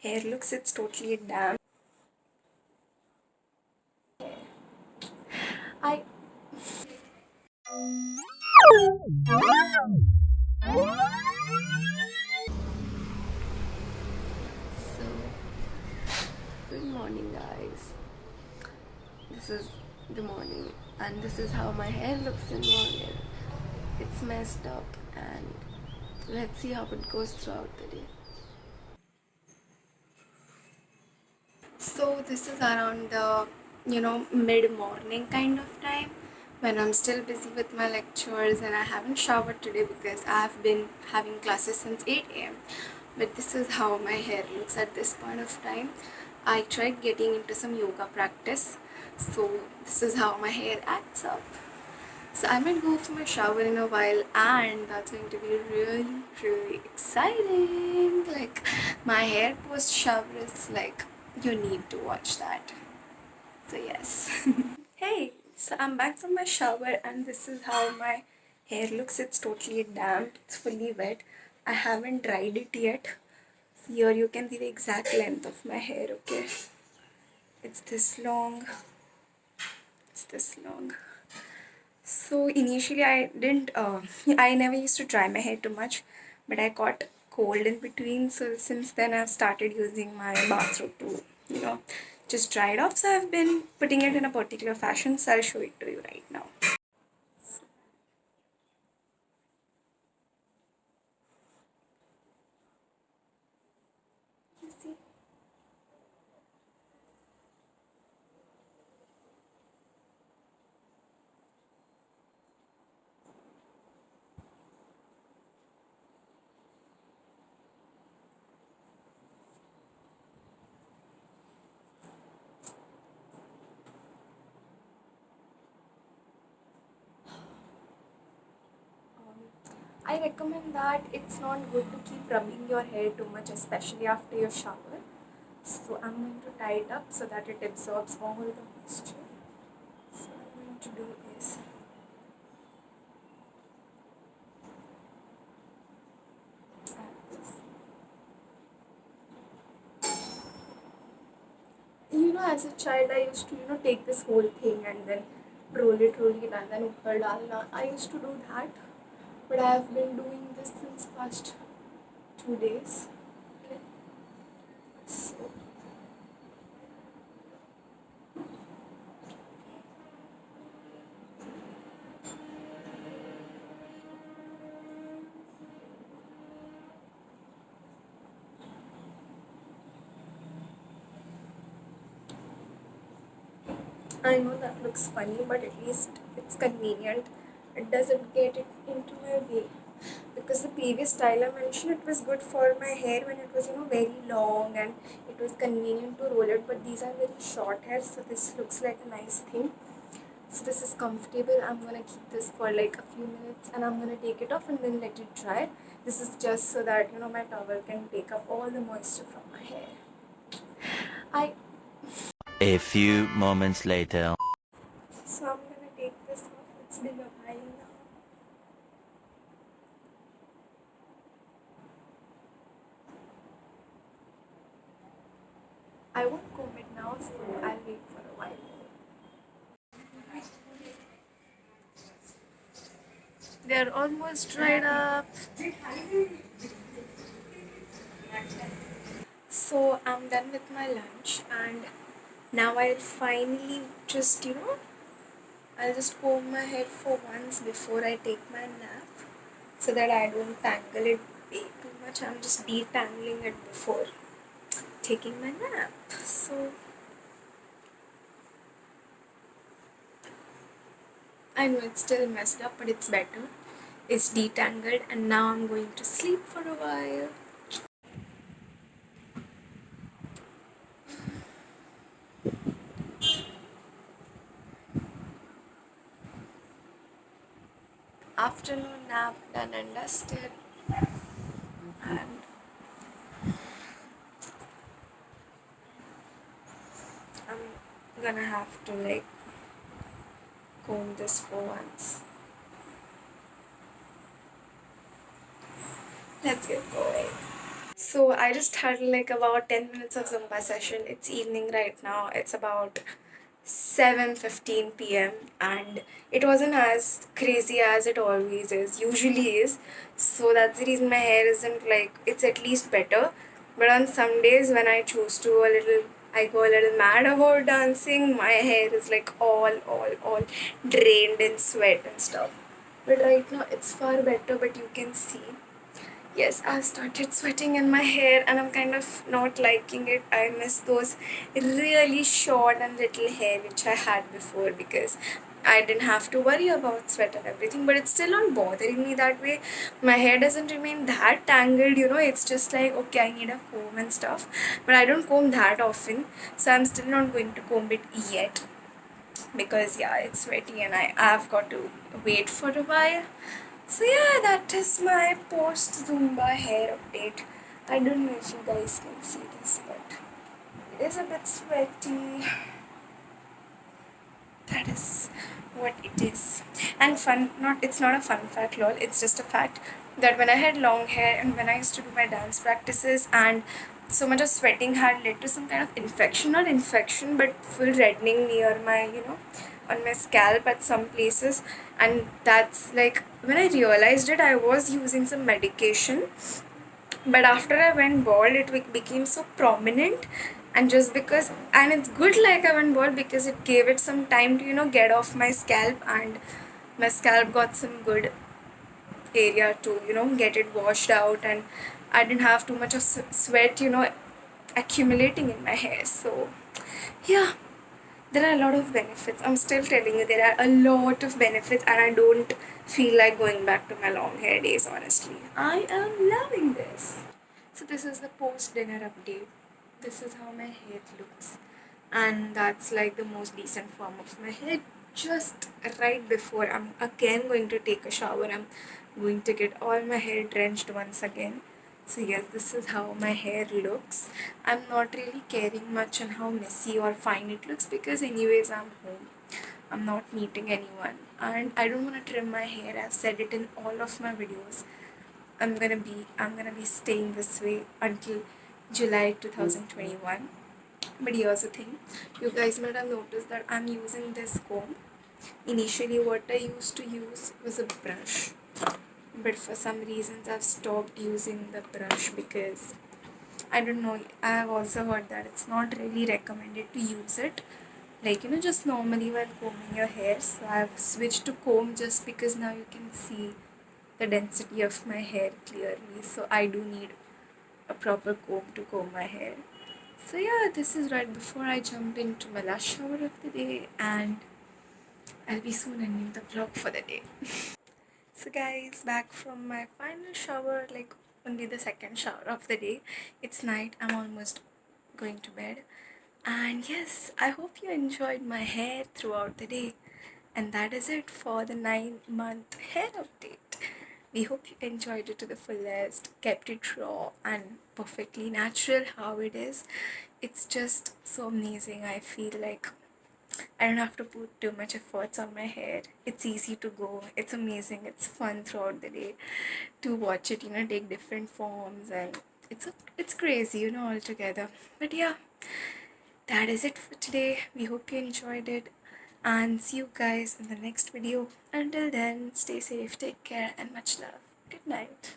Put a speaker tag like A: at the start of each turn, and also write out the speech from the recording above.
A: hair looks, it's totally damp. I So, good morning, guys. This is the morning, and this is how my hair looks in morning. It's messed up, and let's see how it goes throughout the day. So this is around the mid-morning kind of time when I'm still busy with my lectures and I haven't showered today because I've been having classes since 8 a.m. But this is how my hair looks at this point of time. I tried getting into some yoga practice, so this is how my hair acts up. So I might go for my shower in a while, and that's going to be really, really exciting. Like, my hair post shower is like, you need to watch that. So yes. Hey, so I'm back from my shower, and this is how my hair looks. It's totally damp, it's fully wet. I haven't dried it yet. So here you can see the exact length of my hair, okay? It's this long. It's this long. So initially I never used to dry my hair too much, but I got cold in between. So since then I've started using my bathrobe to, just dry it off. So I've been putting it in a particular fashion. So I'll show it to you right now. You see? I recommend that it's not good to keep rubbing your hair too much, especially after your shower. So I'm going to tie it up so that it absorbs all the moisture. So what I'm going to do is add this. As a child, I used to, take this whole thing and then roll it, and then upar dalna. I used to do that, but I have been doing this since past 2 days. Okay, so I know that looks funny, but at least it's convenient. It doesn't get it into my way. Because the previous style I mentioned, it was good for my hair when it was, very long and it was convenient to roll it. But these are very short hair, so this looks like a nice thing. So this is comfortable. I'm gonna keep this for like a few minutes and I'm gonna take it off and then let it dry. This is just so that my towel can take up all the moisture from my hair.
B: A few moments later.
A: So I'm gonna take this off. It's been a while now. I won't comb it now, so I'll wait for a while. They're almost dried up. So I'm done with my lunch, and now I'll finally just, I'll just comb my hair for once before I take my nap so that I don't tangle it way too much. I'm just detangling it before taking my nap. So I know it's still messed up, but it's better. It's detangled, and now I'm going to sleep for a while. Afternoon nap done and dusted, and I'm gonna have to like comb this for once. Let's get going. So I just had like about 10 minutes of Zumba session. It's evening right now. It's about 7:15 p.m. and it wasn't as crazy as it always is, usually is. So that's the reason my hair isn't like, it's at least better. But on some days when I go a little mad about dancing, my hair is like all drained in sweat and stuff. But right now it's far better, but you can see. Yes, I've started sweating in my hair and I'm kind of not liking it. I miss those really short and little hair which I had before because I didn't have to worry about sweat and everything, but it's still not bothering me that way. My hair doesn't remain that tangled, it's just like, okay, I need a comb and stuff, but I don't comb that often, so I'm still not going to comb it yet because yeah, it's sweaty and I've got to wait for a while. So yeah, that is my post Zumba hair update. I don't know if you guys can see this, but it is a bit sweaty. That is what it is. And fun, not it's not a fun fact, lol. It's just a fact that when I had long hair and when I used to do my dance practices and so much of sweating had led to some kind of infection, not infection, but full reddening near my, on my scalp at some places. And that's like when I realized it, I was using some medication, but after I went bald it became so prominent. And just because, and it's good like I went bald because it gave it some time to get off my scalp, and my scalp got some good area to get it washed out, and I didn't have too much of sweat accumulating in my hair. So yeah, there are a lot of benefits. I'm still telling you, there are a lot of benefits, and I don't feel like going back to my long hair days, honestly. I am loving this. So, this is the post dinner update. This is how my hair looks, and that's like the most decent form of my hair. Just right before I'm again going to take a shower, I'm going to get all my hair drenched once again. So yes, this is how my hair looks. I'm not really caring much on how messy or fine it looks because anyways I'm home. I'm not meeting anyone and I don't want to trim my hair. I've said it in all of my videos. I'm gonna be staying this way until July 2021. But here's the thing, you guys might have noticed that I'm using this comb. Initially what I used to use was a brush, but for some reasons I've stopped using the brush because I don't know, I've also heard that it's not really recommended to use it like just normally while combing your hair. So I've switched to comb just because now you can see the density of my hair clearly, so I do need a proper comb to comb my hair. So yeah, this is right before I jump into my last shower of the day, and I'll be soon ending the vlog for the day. So guys, back from my final shower, like only the second shower of the day. It's night, I'm almost going to bed. And yes, I hope you enjoyed my hair throughout the day. And that is it for the 9-month hair update. We hope you enjoyed it to the fullest, kept it raw and perfectly natural how it is. It's just so amazing. I feel like I don't have to put too much efforts on my hair. It's easy to go. It's amazing. It's fun throughout the day to watch it, take different forms, and it's crazy, altogether. But yeah, that is it for today. We hope you enjoyed it and see you guys in the next video. Until then, stay safe, take care, and much love. Good night.